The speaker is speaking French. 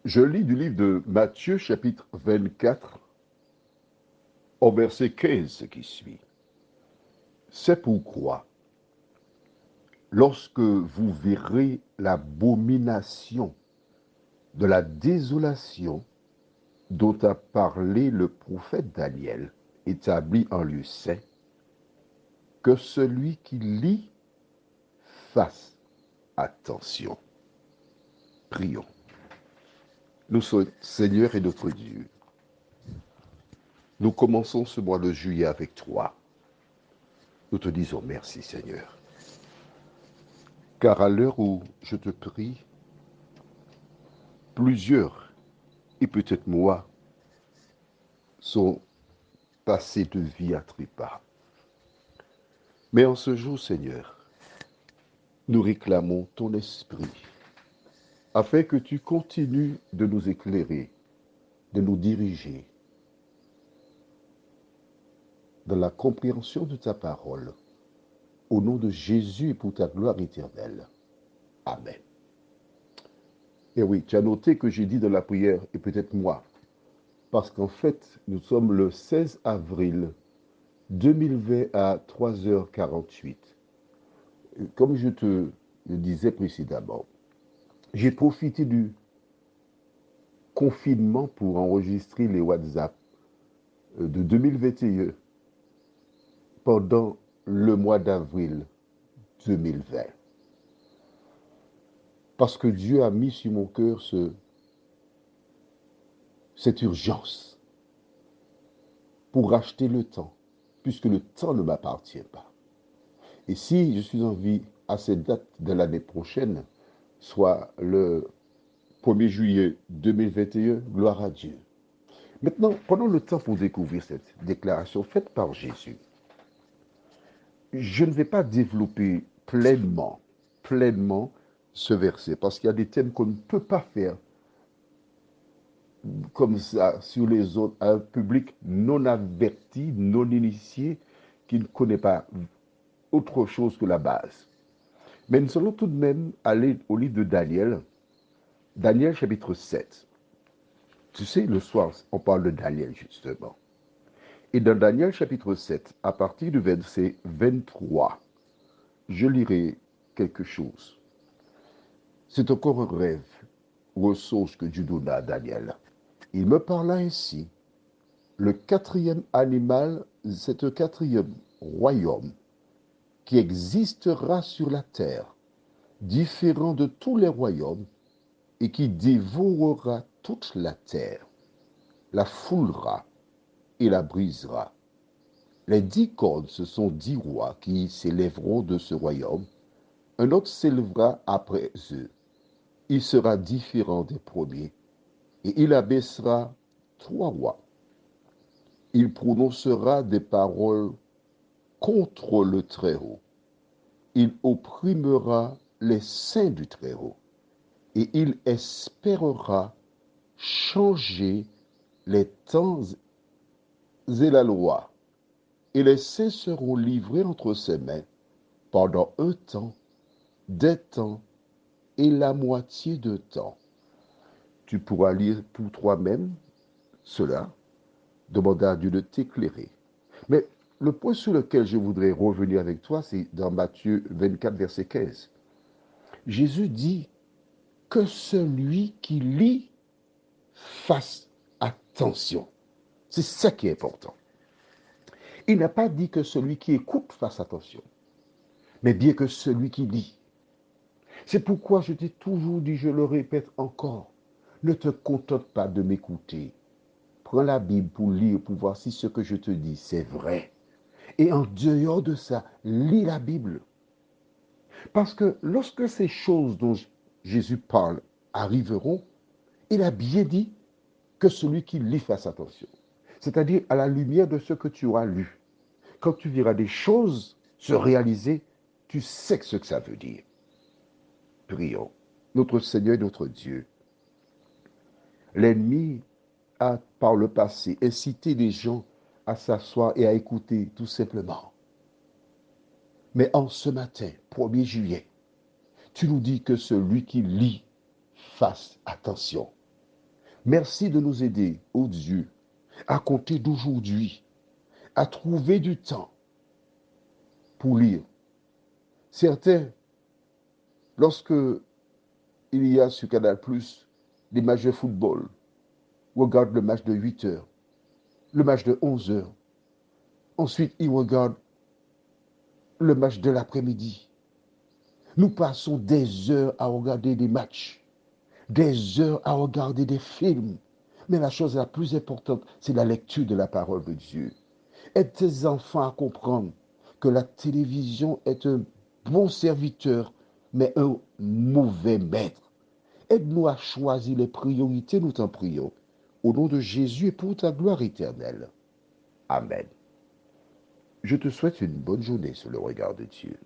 Je lis du livre de Matthieu, chapitre 24, au verset 15 qui suit. C'est pourquoi, lorsque vous verrez l'abomination de la désolation dont a parlé le prophète Daniel, établi en lieu saint, que celui qui lit fasse attention. Prions. Nous sommes Seigneur et notre Dieu. Nous commençons ce mois de juillet avec toi. Nous te disons merci, Seigneur. Car à l'heure où je te prie, plusieurs, et peut-être moi, sont passés de vie à trépas. Mais en ce jour, Seigneur, nous réclamons ton esprit, afin que tu continues de nous éclairer, de nous diriger dans la compréhension de ta parole, au nom de Jésus et pour ta gloire éternelle. Amen. Et oui, tu as noté que j'ai dit dans la prière, et peut-être moi, parce qu'en fait, nous sommes le 16 avril 2020 à 3h48. Comme je te le disais précédemment, j'ai profité du confinement pour enregistrer les WhatsApp de 2021 pendant le mois d'avril 2020. Parce que Dieu a mis sur mon cœur cette urgence pour racheter le temps, puisque le temps ne m'appartient pas. Et si je suis en vie à cette date de l'année prochaine, soit le 1er juillet 2021, gloire à Dieu. Maintenant, prenons le temps pour découvrir cette déclaration faite par Jésus. Je ne vais pas développer pleinement ce verset, parce qu'il y a des thèmes qu'on ne peut pas faire comme ça sur les autres à un public non averti, non initié, qui ne connaît pas autre chose que la base. Mais nous allons tout de même aller au livre de Daniel, Daniel chapitre 7. Tu sais, le soir, on parle de Daniel justement. Et dans Daniel chapitre 7, à partir du verset 23, je lirai quelque chose. C'est encore un rêve, ressource que Dieu donna à Daniel. Il me parla ainsi. Le quatrième animal, c'est un quatrième royaume qui existera sur la terre, différent de tous les royaumes, et qui dévorera toute la terre, la foulera et la brisera. Les 10 cornes, ce sont 10 rois qui s'élèveront de ce royaume. Un autre s'élèvera après eux. Il sera différent des premiers, et il abaissera 3 rois. Il prononcera des paroles contre le Très-Haut. Il opprimera les saints du Très-Haut, et il espérera changer les temps et la loi. Et les saints seront livrés entre ses mains pendant un temps, des temps et la moitié de temps. Tu pourras lire pour toi-même cela, demander à Dieu de t'éclairer. Mais le point sur lequel je voudrais revenir avec toi, c'est dans Matthieu 24, verset 15. Jésus dit que celui qui lit fasse attention. C'est ça qui est important. Il n'a pas dit que celui qui écoute fasse attention, mais bien que celui qui lit. C'est pourquoi je t'ai toujours dit, je le répète encore, ne te contente pas de m'écouter. Prends la Bible pour lire, pour voir si ce que je te dis, c'est vrai. Et en dehors de ça, lis la Bible. Parce que lorsque ces choses dont Jésus parle arriveront, il a bien dit que celui qui lit fasse attention. C'est-à-dire à la lumière de ce que tu auras lu. Quand tu verras des choses se réaliser, tu sais ce que ça veut dire. Prions. Notre Seigneur et notre Dieu, l'ennemi a par le passé incité les gens à s'asseoir et à écouter tout simplement. Mais en ce matin, 1er juillet, tu nous dis que celui qui lit fasse attention. Merci de nous aider, ô Dieu, à compter d'aujourd'hui, à trouver du temps pour lire. Certains, lorsque il y a sur Canal+, des matchs de football, regardent le match de 8 heures, le match de 11 heures. Ensuite, ils regardent le match de l'après-midi. Nous passons des heures à regarder des matchs, des heures à regarder des films. Mais la chose la plus importante, c'est la lecture de la parole de Dieu. Aide tes enfants à comprendre que la télévision est un bon serviteur, mais un mauvais maître. Aide-nous à choisir les priorités, nous t'en prions. Au nom de Jésus et pour ta gloire éternelle. Amen. Je te souhaite une bonne journée sur le regard de Dieu.